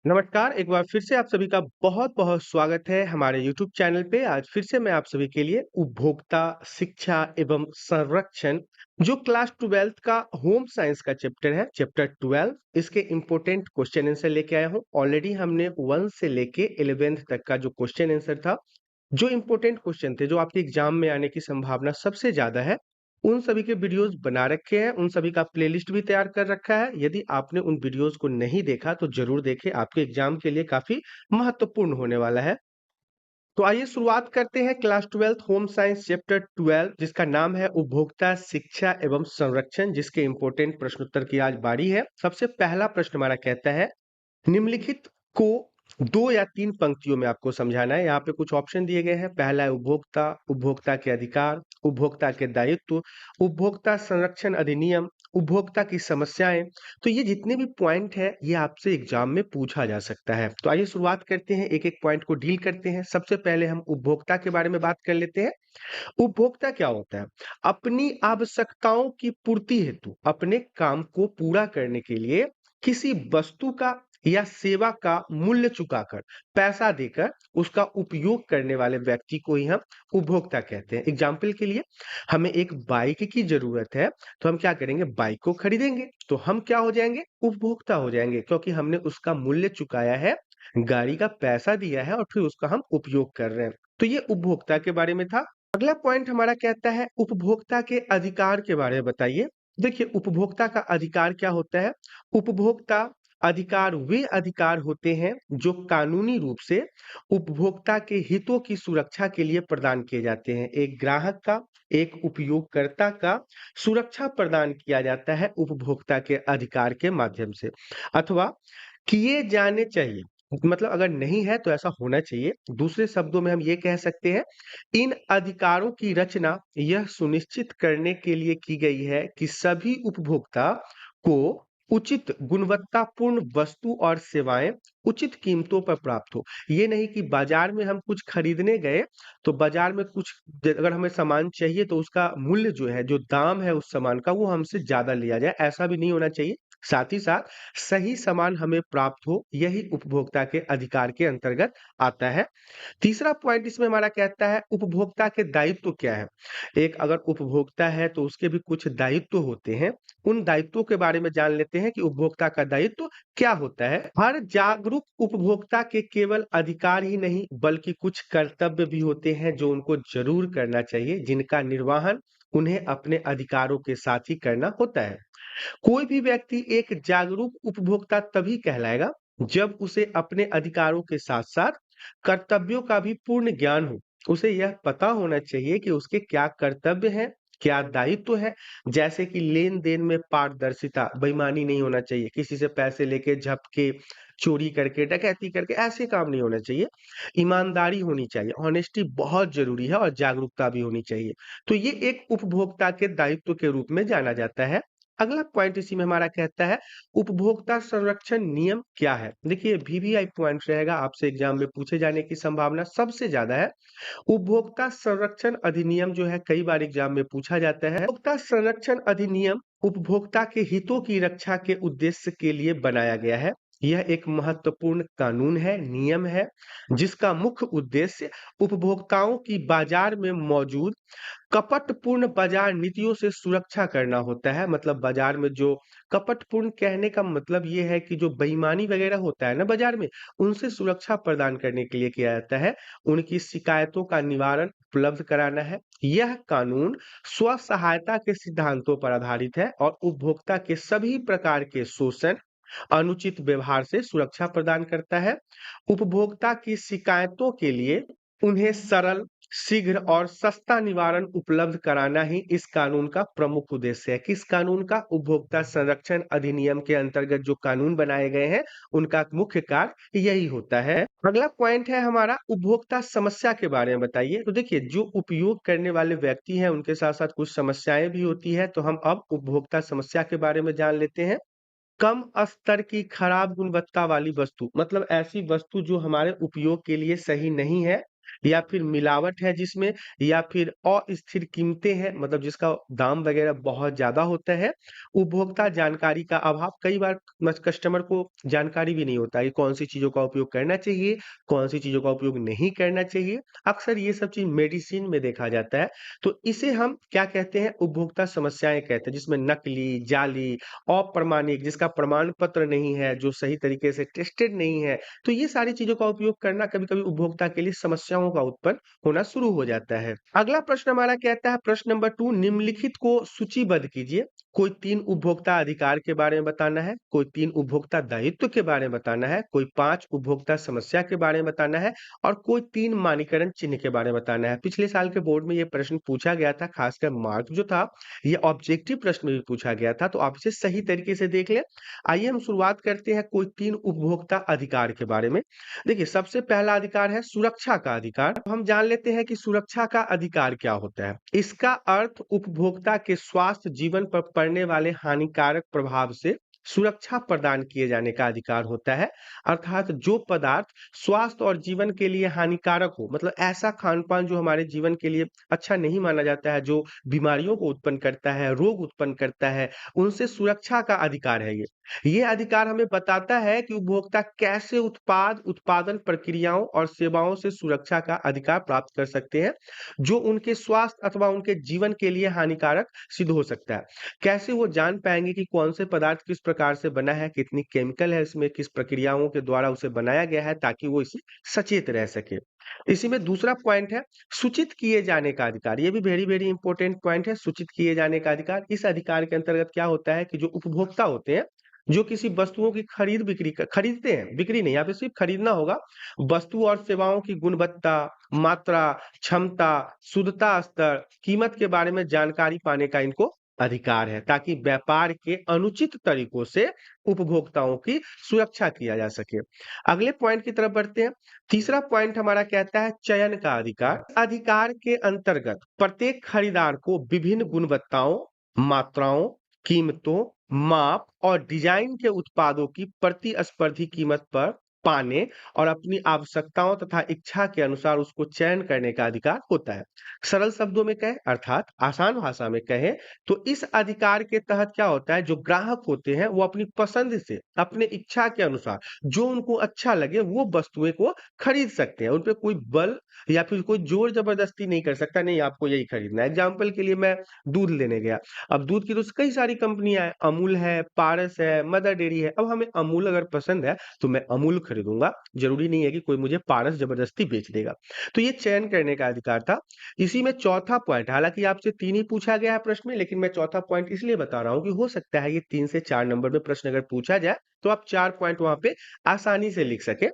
नमस्कार, एक बार फिर से आप सभी का बहुत-बहुत स्वागत है हमारे यूट्यूब चैनल पे। आज फिर से मैं आप सभी के लिए उपभोक्ता शिक्षा एवं संरक्षण जो क्लास 12th का होम साइंस का चैप्टर है, चैप्टर 12 इसके इम्पोर्टेंट क्वेश्चन आंसर लेके आया हूँ। ऑलरेडी हमने 1 से लेके 11th तक का जो क्वेश्चन आंसर था, जो इम्पोर्टेंट क्वेश्चन थे, जो आपके एग्जाम में आने की संभावना सबसे ज़्यादा है, उन सभी के वीडियोज़ बना रखे हैं, उन सभी का प्लेलिस्ट भी तैयार कर रखा है। यदि आपने उन वीडियोज़ को नहीं देखा तो ज़रूर देखें, आपके एग्जाम के लिए काफ़ी महत्वपूर्ण होने वाला है। तो आइए शुरुआत करते हैं class 12th home science chapter 12 जिसका नाम है उपभोक्ता शिक्षा एवं संरक्षण, जिसके इम्पोर्टेंट प्रश्नोत्तर की आज बारी है। सबसे पहला प्रश्न हमारा कहता है, निम्नलिखित को 2 या 3 पंक्तियों में आपको समझाना है। यहाँ पे कुछ ऑप्शन दिए गए हैं। पहला है उपभोक्ता, उपभोक्ता के अधिकार, उपभोक्ता के दायित्व, उपभोक्ता संरक्षण अधिनियम, उपभोक्ता की समस्याएं। तो ये जितने भी पॉइंट है ये आपसे एग्जाम में पूछा जा सकता है। तो आइए शुरुआत करते हैं, एक-एक पॉइंट को डील करते हैं। सबसे पहले हम उपभोक्ता के बारे में बात कर लेते हैं। उपभोक्ता क्या होता है? अपनी आवश्यकताओं की पूर्ति हेतु अपने काम को पूरा करने के लिए किसी वस्तु का या सेवा का मूल्य चुकाकर, पैसा देकर उसका उपयोग करने वाले व्यक्ति को ही हम उपभोक्ता कहते हैं। एग्जाम्पल के लिए हमें एक बाइक की जरूरत है, तो हम क्या करेंगे? बाइक को खरीदेंगे, तो हम क्या हो जाएंगे? उपभोक्ता हो जाएंगे, क्योंकि हमने उसका मूल्य चुकाया है, गाड़ी का पैसा दिया है और फिर उसका हम उपयोग कर रहे हैं। तो ये उपभोक्ता के बारे में था। अगला पॉइंट हमारा कहता है उपभोक्ता के अधिकार के बारे में बताइए। देखिए उपभोक्ता का अधिकार क्या होता है? उपभोक्ता अधिकार वे अधिकार होते हैं जो कानूनी रूप से उपभोक्ता के हितों की सुरक्षा के लिए प्रदान किए जाते हैं। एक ग्राहक का, एक उपयोगकर्ता का सुरक्षा प्रदान किया जाता है उपभोक्ता के अधिकार के माध्यम से, अथवा किए जाने चाहिए। मतलब अगर नहीं है तो ऐसा होना चाहिए। दूसरे शब्दों में हम ये कह सकते हैं, इन अधिकारों की रचना यह सुनिश्चित करने के लिए की गई है कि सभी उपभोक्ता को उचित गुणवत्तापूर्ण वस्तु और सेवाएं उचित कीमतों पर प्राप्त हो। ये नहीं कि बाजार में हम कुछ खरीदने गए तो बाजार में कुछ अगर हमें सामान चाहिए तो उसका मूल्य जो है, जो दाम है उस सामान का, वो हमसे ज्यादा लिया जाए, ऐसा भी नहीं होना चाहिए। साथ ही साथ सही सामान हमें प्राप्त हो, यही उपभोक्ता के अधिकार के अंतर्गत आता है। तीसरा पॉइंट इसमें हमारा कहता है उपभोक्ता के दायित्व क्या है। एक अगर उपभोक्ता है तो उसके भी कुछ दायित्व होते हैं। उन दायित्वों के बारे में जान लेते हैं कि उपभोक्ता का दायित्व क्या होता है। हर जागरूक उपभोक्ता के केवल अधिकार ही नहीं बल्कि कुछ कर्तव्य भी होते हैं जो उनको जरूर करना चाहिए, जिनका निर्वहन उन्हें अपने अधिकारों के साथ ही करना होता है। कोई भी व्यक्ति एक जागरूक उपभोक्ता तभी कहलाएगा जब उसे अपने अधिकारों के साथ-साथ कर्तव्यों का भी पूर्ण ज्ञान हो। उसे यह पता होना चाहिए कि उसके क्या कर्तव्य हैं, क्या दायित्व है। जैसे कि लेन-देन में पारदर्शिता, बेईमानी नहीं होना चाहिए। किसी से पैसे लेके झपके, चोरी करके, डकैती करके ऐसे काम नहीं होना चाहिए। ईमानदारी होनी चाहिए, ऑनेस्टी बहुत ज़रूरी है और जागरूकता भी होनी चाहिए। तो ये एक उपभोक्ता के दायित्व के रूप में जाना जाता है। अगला पॉइंट इसी में हमारा कहता है उपभोक्ता संरक्षण नियम क्या है। देखिए वीवीआई पॉइंट रहेगा, आपसे एग्जाम में पूछे जाने की संभावना सबसे ज्यादा है। उपभोक्ता संरक्षण अधिनियम जो है कई बार एग्जाम में पूछा जाता है। उपभोक्ता संरक्षण अधिनियम उपभोक्ता के हितों की रक्षा के उद्देश्य के लिए बनाया गया है। यह एक महत्वपूर्ण कानून है, नियम है, जिसका मुख्य उद्देश्य उपभोक्ताओं की बाजार में मौजूद कपटपूर्ण बाजार नीतियों से सुरक्षा करना होता है। मतलब बाजार में जो कपटपूर्ण, कहने का मतलब ये है कि जो बेईमानी वगैरह होता है ना बाजार में, उनसे सुरक्षा प्रदान करने के लिए किया जाता है। उनकी शिकायतों का निवारण उपलब्ध कराना है। यह कानून स्व सहायता के सिद्धांतों पर आधारित है और उपभोक्ता के सभी प्रकार के शोषण, अनुचित व्यवहार से सुरक्षा प्रदान करता है। उपभोक्ता की शिकायतों के लिए उन्हें सरल, शीघ्र और सस्ता निवारण उपलब्ध कराना ही इस कानून का प्रमुख उद्देश्य है। किस कानून का? उपभोक्ता संरक्षण अधिनियम के अंतर्गत जो कानून बनाए गए हैं, उनका मुख्य कार्य यही होता है। अगला पॉइंट है हमारा उपभोक्ता समस्या के बारे में बताइए। तो देखिए जो उपयोग करने वाले व्यक्ति हैं उनके साथ-साथ कुछ समस्याएं भी होती है, तो हम अब उपभोक्ता समस्या के बारे में जान लेते हैं। कम स्तर की खराब गुणवत्ता वाली वस्तु, मतलब ऐसी वस्तु जो हमारे उपयोग के लिए सही नहीं है, या फिर मिलावट है जिसमें, या फिर अस्थिर कीमतें हैं मतलब जिसका दाम वगैरह बहुत ज़्यादा होता है। उपभोक्ता जानकारी का अभाव, कई बार कस्टमर को जानकारी भी नहीं होता है कि कौन-सी चीज़ों का उपयोग करना चाहिए, कौन-सी चीज़ों का उपयोग नहीं करना चाहिए। अक्सर ये सब चीज़ मेडिसिन में देखा जाता है। तो इसे हम क्या कहते हैं? उपभोक्ता समस्याएँ कहते हैं, जिसमें नकली, जाली, अप्रमाणिक, जिसका प्रमाण पत्र नहीं है, जो सही तरीके से टेस्टेड नहीं है, तो ये सारी चीज़ों का उपयोग करना कभी-कभी उपभोक्ता के लिए समस्याओं का उत्पन्न होना शुरू हो जाता है। अगला प्रश्न हमारा कहता है, प्रश्न नंबर 2, निम्नलिखित को सूचीबद्ध कीजिए। कोई 3 उपभोक्ता अधिकार के बारे में बताना है, कोई 3 उपभोक्ता दायित्व के बारे में बताना है, कोई 5 उपभोक्ता समस्या के बारे में बताना है और कोई 3 मानकीकरण चिन्ह के बारे में बताना है। पिछले साल के बोर्ड में ये प्रश्न पूछा गया था, खासकर मार्क जो था, ये ऑब्जेक्टिव प्रश्न में भी पूछा गया था, तो आप इसे सही तरीके से देख लें। आइए हम शुरुआत करते हैं कोई 3 उपभोक्ता अधिकार के बारे में। देखिए, सबसे पहला अधिकार है सुरक्षा का अधिकार। अब हम जान लेते हैं कि सुरक्षा का अधिकार क्या होता है। इसका अर्थ उपभोक्ता के स्वास्थ्य, जीवन पर पड़ने वाले हानिकारक प्रभाव से सुरक्षा प्रदान किए जाने का अधिकार होता है। अर्थात जो पदार्थ स्वास्थ्य और जीवन के लिए हानिकारक हो, मतलब ऐसा खान-पान जो हमारे जीवन के लिए अच्छा नहीं माना जाता है, जो बीमारियों को उत्पन्न करता है, रोग उत्पन्न करता है, उनसे सुरक्षा का अधिकार है ये। ये अधिकार हमें बताता है कि उपभोक्ता कैसे उत्पादन प्रक्रियाओं और सेवाओं से सुरक्षा का अधिकार प्राप्त कर सकते हैं, जो उनके स्वास्थ्य अथवा उनके जीवन के लिए हानिकारक सिद्ध हो सकता है। कैसे वो जान पाएँगे कि कौन से पदार्थ किस प्रकार से बना है, कितनी केमिकल है इसमें, किस प्रक्रियाओं के द्वारा उसे बनाया गया है, ताकि वो इससे सचेत रह सके। इसी में दूसरा पॉइंट है सूचित किए जाने का अधिकार। ये भी वेरी वेरी इंपॉर्टेंट पॉइंट है, सूचित किए जाने का अधिकार। इस अधिकार के अंतर्गत क्या होता है कि जो उपभोक्ता होते हैं, जो किसी वस्तुओं की खरीदते हैं, बिक्री नहीं, यहाँ पे सिर्फ खरीदना होगा। वस्तु और सेवाओं की गुणवत्ता, मात्रा, क्षमता, शुद्धता स्तर, कीमत के बारे में जानकारी पाने का इनको अधिकार है, ताकि व्यापार के अनुचित तरीकों से उपभोक्ताओं की सुरक्षा किया जा सके। अगले पॉइंट की तरफ बढ़ते हैं। तीसरा पॉइंट हमारा कहता है चयन का अधिकार। अधिकार के अंतर्गत प्रत्येक खरीदार को विभिन्न गुणवत्ताओं, मात्राओं, कीमतों, माप और डिजाइन के उत्पादों की प्रतिस्पर्धी कीमत पर पाने और अपनी आवश्यकताओं तथा इच्छा के अनुसार उसको चयन करने का अधिकार होता है। सरल शब्दों में कहें, अर्थात आसान भाषा में कहें, तो इस अधिकार के तहत क्या होता है, जो ग्राहक होते हैं वो अपनी पसंद से, अपने इच्छा के अनुसार जो उनको अच्छा लगे वो वस्तुएं को खरीद सकते हैं। उन पे कोई बल या फिर कोई जोर जबरदस्ती नहीं कर सकता, नहीं आपको यही खरीदना है। एग्जाम्पल के लिए मैं दूध लेने गया, अब दूध की तो कई सारी कंपनियां हैं, अमूल है, पारस है, मदर डेयरी है। अब हमें अमूल अगर पसंद है तो मैं अमूल खरीदूंगा, जरूरी नहीं है कि कोई मुझे पारस जबरदस्ती बेच देगा। तो ये चयन करने का अधिकार था। इसी में चौथा पॉइंट, हालांकि आपसे 3 ही पूछा गया है प्रश्न में, लेकिन मैं चौथा पॉइंट इसलिए बता रहा हूं कि हो सकता है ये 3 से 4 नंबर में प्रश्न अगर पूछा जाए तो आप 4 पॉइंट वहां पे आसानी से लिख सके।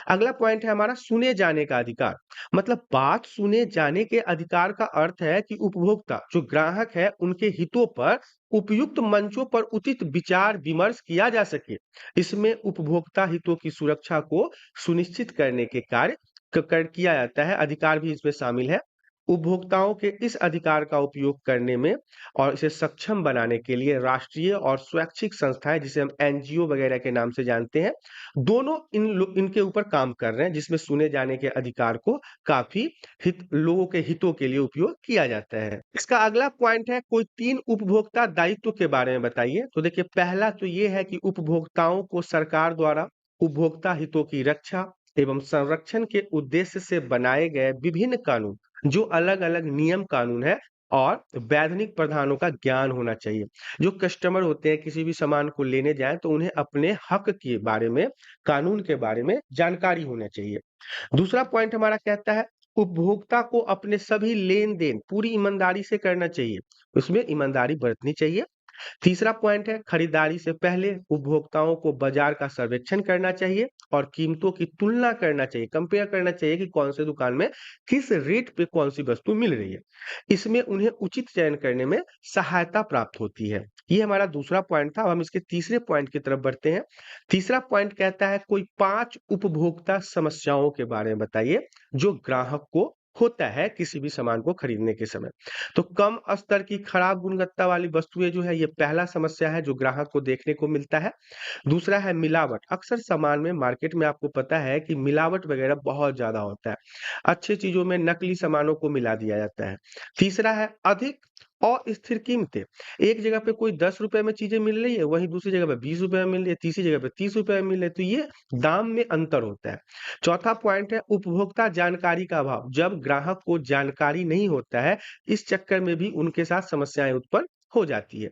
अगला पॉइंट है हमारा सुने जाने का अधिकार। मतलब बात सुने जाने के अधिकार का अर्थ है कि उपभोक्ता जो ग्राहक है उनके हितों पर उपयुक्त मंचों पर उचित विचार विमर्श किया जा सके। इसमें उपभोक्ता हितों की सुरक्षा को सुनिश्चित करने के कार्य किया जाता है, अधिकार भी इसमें शामिल है। उपभोक्ताओं के इस अधिकार का उपयोग करने में और इसे सक्षम बनाने के लिए राष्ट्रीय और स्वैच्छिक संस्थाएं, जिसे हम एनजीओ वगैरह के नाम से जानते हैं, दोनों इनके ऊपर काम कर रहे हैं, जिसमें सुने जाने के अधिकार को काफी लोगों के हितों के लिए उपयोग किया जाता है। इसका अगला पॉइंट है कोई 3 उपभोक्ता दायित्व के बारे में बताइए। तो देखिए, पहला तो ये है कि उपभोक्ताओं को सरकार द्वारा उपभोक्ता हितों की रक्षा एवं संरक्षण के उद्देश्य से बनाए गए विभिन्न कानून, जो अलग-अलग नियम कानून है और वैधानिक प्रावधानों का ज्ञान होना चाहिए। जो कस्टमर होते हैं किसी भी सामान को लेने जाएं तो उन्हें अपने हक के बारे में, कानून के बारे में जानकारी होना चाहिए। दूसरा पॉइंट हमारा कहता है उपभोक्ता को अपने सभी लेन-देन पूरी ईमानदारी से करना चाहिए। उसमें ईमानदारी बरतनी चाहिए। तीसरा पॉइंट है खरीदारी से पहले उपभोक्ताओं को बाजार का सर्वेक्षण करना चाहिए और कीमतों की तुलना करना चाहिए, कंपेयर करना चाहिए कि कौन से दुकान में किस रेट पे कौन सी वस्तु मिल रही है। इसमें उन्हें उचित चयन करने में सहायता प्राप्त होती है। ये हमारा दूसरा पॉइंट था। अब हम इसके तीसरे पॉइंट की तरफ बढ़ते हैं। तीसरा पॉइंट कहता है कोई 5 उपभोक्ता समस्याओं के बारे में बताइए जो ग्राहक को होता है किसी भी सामान को खरीदने के समय। तो कम स्तर की खराब गुणवत्ता वाली वस्तुएँ जो है ये पहला समस्या है जो ग्राहक को देखने को मिलता है। दूसरा है मिलावट। अक्सर सामान में मार्केट में आपको पता है कि मिलावट वगैरह बहुत ज़्यादा होता है। अच्छी चीज़ों में नकली सामानों को मिला दिया जाता है। तीसरा है अधिक अस्थिर कीमतें। एक जगह पे कोई ₹10 में चीज़ें मिल रही है, वहीं दूसरी जगह पे ₹20 में मिल रही है, तीसरी जगह पे ₹30 में मिल रही है, तो ये दाम में अंतर होता है। चौथा पॉइंट है उपभोक्ता जानकारी का अभाव। जब ग्राहक को जानकारी नहीं होता है, इस चक्कर में भी उनके साथ समस्याएँ उत्पन्न हो जाती है।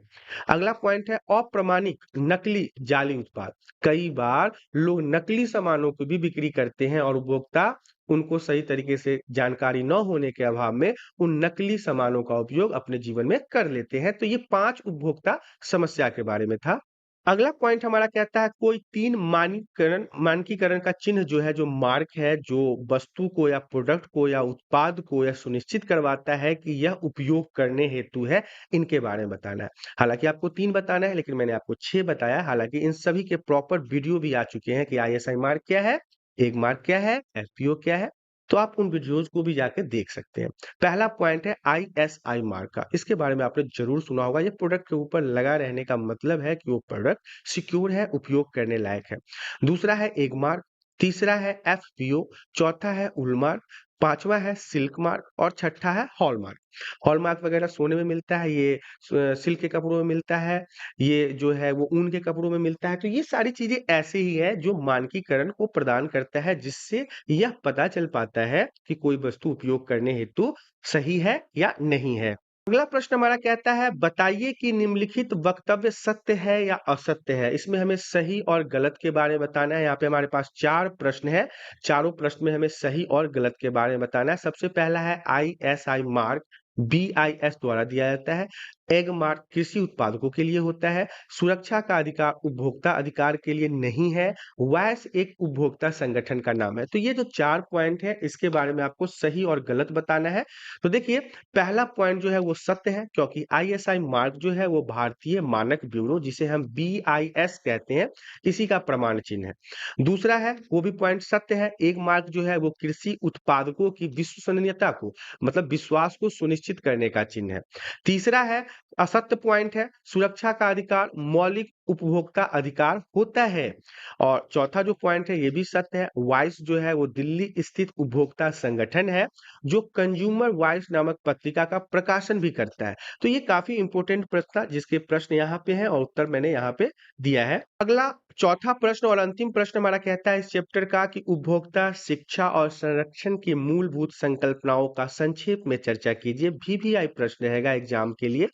अगला पॉइंट है अप्रमाणिक, नकली, जाली उत्पाद। कई बार लोग नकली सामानों की भी बिक्री करते हैं और उपभोक्ता उनको सही तरीके से जानकारी न होने के अभाव में उन नकली सामानों का उपयोग अपने जीवन में कर लेते हैं। तो ये 5 उपभोक्ता समस्या के बारे में था। अगला पॉइंट हमारा कहता है कोई 3 मानकीकरण का चिन्ह जो है, जो मार्क है, जो वस्तु को या प्रोडक्ट को या उत्पाद को यह सुनिश्चित करवाता है कि यह उपयोग करने हेतु है, इनके बारे में बताना है। हालाँकि आपको 3 बताना है, लेकिन मैंने आपको 6 बताया। हालाँकि इन सभी के प्रॉपर वीडियो भी आ चुके हैं कि आईएसआई मार्क क्या है, एग मार्क क्या है, एफपीओ क्या है, तो आप उन वीडियोज़ को भी जाके देख सकते हैं। पहला पॉइंट है आईएसआई मार्क का। इसके बारे में आपने ज़रूर सुना होगा। ये प्रोडक्ट के ऊपर लगा रहने का मतलब है कि वो प्रोडक्ट सिक्योर है, उपयोग करने लायक है। दूसरा है एग मार्क, तीसरा है एफपीओ, चौथा है उल मार्क, पाँचवाँ है सिल्क मार्क और छठा है हॉलमार्क। हॉलमार्क वगैरह सोने में मिलता है, ये सिल्क के कपड़ों में मिलता है, ये जो है वो ऊन के कपड़ों में मिलता है। तो ये सारी चीज़ें ऐसे ही है जो मानकीकरण को प्रदान करता है, जिससे यह पता चल पाता है कि कोई वस्तु उपयोग करने हेतु सही है या नहीं है। अगला प्रश्न हमारा कहता है बताइए कि निम्नलिखित वक्तव्य सत्य है या असत्य है। इसमें हमें सही और गलत के बारे में बताना है। यहाँ पे हमारे पास 4 प्रश्न है। चारों प्रश्न में हमें सही और गलत के बारे में बताना है। सबसे पहला है आईएसआई मार्क बीआईएस द्वारा दिया जाता है। एग मार्क कृषि उत्पादकों के लिए होता है। सुरक्षा का अधिकार उपभोक्ता अधिकार के लिए नहीं है। वैस एक उपभोक्ता संगठन का नाम है। तो ये जो 4 पॉइंट है, इसके बारे में आपको सही और गलत बताना है। तो देखिए, पहला पॉइंट जो है वो सत्य है, क्योंकि आईएसआई मार्क जो है वो भारतीय मानक ब्यूरो, जिसे हम बीआईएस कहते हैं, इसी का प्रमाण चिन्ह है। दूसरा है, वो भी पॉइंट सत्य है, एग मार्क जो है वो कृषि उत्पादकों की विश्वसनीयता को, मतलब विश्वास को सुनिश्चित करने का चिन्ह है। तीसरा है, असत्य पॉइंट है, सुरक्षा का अधिकार मौलिक उपभोक्ता अधिकार होता है। और चौथा जो पॉइंट है ये भी सत्य है, वाइस जो है वो दिल्ली स्थित उपभोक्ता संगठन है, जो कंज्यूमर वॉइस नामक पत्रिका का प्रकाशन भी करता है। तो ये काफी इंपॉर्टेंट प्रश्न था, जिसके प्रश्न यहाँ पे हैं और उत्तर मैंने यहाँ पे दिया है। अगला चौथा प्रश्न और अंतिम प्रश्न हमारा कहता है इस चैप्टर का कि उपभोक्ता शिक्षा और संरक्षण की मूलभूत संकल्पनाओं का संक्षेप में चर्चा कीजिए। वीवीआई प्रश्न रहेगा एग्जाम के लिए।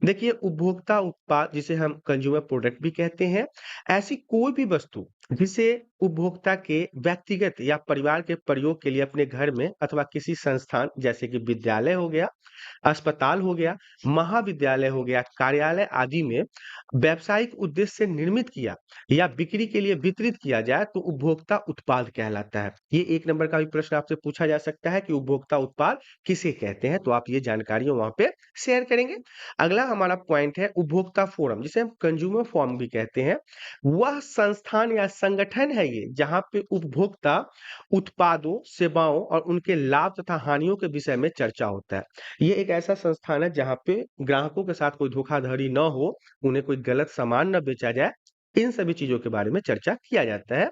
देखिए, उपभोक्ता उत्पाद, जिसे हम कंज्यूमर प्रोडक्ट भी कहते हैं, ऐसी कोई भी वस्तु जिसे उपभोक्ता के व्यक्तिगत या परिवार के प्रयोग के लिए अपने घर में अथवा किसी संस्थान जैसे कि विद्यालय हो गया, अस्पताल हो गया, महाविद्यालय हो गया, कार्यालय आदि में व्यावसायिक उद्देश्य से निर्मित किया या बिक्री के लिए वितरित किया जाए तो उपभोक्ता उत्पाद कहलाता है। ये 1 नंबर का भी प्रश्न आपसे पूछा जा सकता है कि उपभोक्ता उत्पाद किसे कहते हैं, तो आप ये जानकारी वहां पे शेयर करेंगे। अगला हमारा पॉइंट है उपभोक्ता फोरम, जिसे हम कंज्यूमर फोरम भी कहते हैं। वह संस्थान या संगठन है ये जहां पे उपभोक्ता उत्पादों, सेवाओं और उनके लाभ तथा हानियों के विषय में चर्चा होता है। ये एक ऐसा संस्थान है जहाँ पे ग्राहकों के साथ कोई धोखाधड़ी न हो, उन्हें कोई गलत सामान न बेचा जाए, इन सभी चीजों के बारे में चर्चा किया जाता है।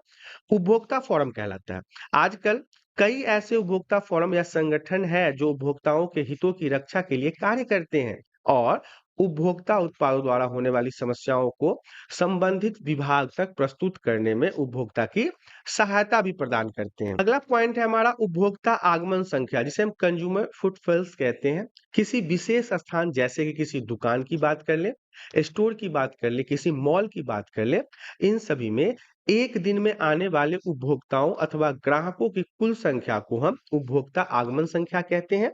उपभोक्ता फोरम कहलाता है। आजकल कई ऐसे उपभोक्ता फोरम या संगठन है जो उपभोक्ताओं के हितों की रक्षा के लिए कार्य करते हैं और उपभोक्ता उत्पादों द्वारा होने वाली समस्याओं को संबंधित विभाग तक प्रस्तुत करने में उपभोक्ता की सहायता भी प्रदान करते हैं। अगला पॉइंट है हमारा उपभोक्ता आगमन संख्या, जिसे हम कंज्यूमर फुटफॉल्स कहते हैं। किसी विशेष स्थान जैसे कि किसी दुकान की बात कर ले, स्टोर की बात कर ले, किसी मॉल की बात कर ले, इन सभी में एक दिन में आने वाले उपभोक्ताओं अथवा ग्राहकों की कुल संख्या को हम उपभोक्ता आगमन संख्या कहते हैं।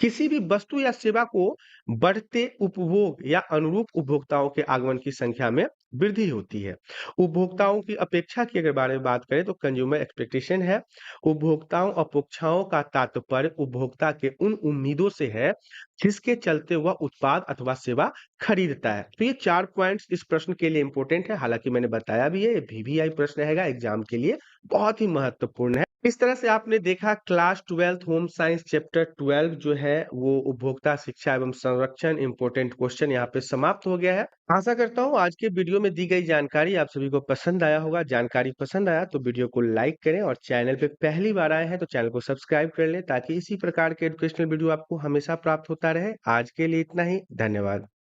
किसी भी वस्तु या सेवा को बढ़ते उपभोग या अनुरूप उपभोक्ताओं के आगमन की संख्या में वृद्धि होती है। उपभोक्ताओं की अपेक्षा की अगर बारे में बात करें तो कंज्यूमर एक्सपेक्टेशन है। उपभोक्ताओं अपेक्षाओं का तात्पर्य उपभोक्ता के उन उम्मीदों से है जिसके चलते वह उत्पाद अथवा सेवा खरीदता है। तो ये 4 पॉइंट्स इस प्रश्न के लिए इंपॉर्टेंट है। हालांकि मैंने बताया भी है, ये वीवीआई प्रश्न रहेगा एग्जाम के लिए, बहुत ही महत्वपूर्ण है। इस तरह से आपने देखा class 12th home science chapter 12 जो है वो उपभोक्ता शिक्षा एवं संरक्षण इम्पोर्टेंट क्वेश्चन यहाँ पे समाप्त हो गया है। आशा करता हूँ आज के वीडियो में दी गई जानकारी आप सभी को पसंद आया होगा। जानकारी पसंद आया तो वीडियो को लाइक करें और चैनल पे पहली बार आए हैं तो चैनल को सब्सक्राइब कर लें ताकि इसी प्रकार के एजुकेशनल वीडियो आपको हमेशा प्राप्त होता रहे। आज के लिए इतना ही, धन्यवाद।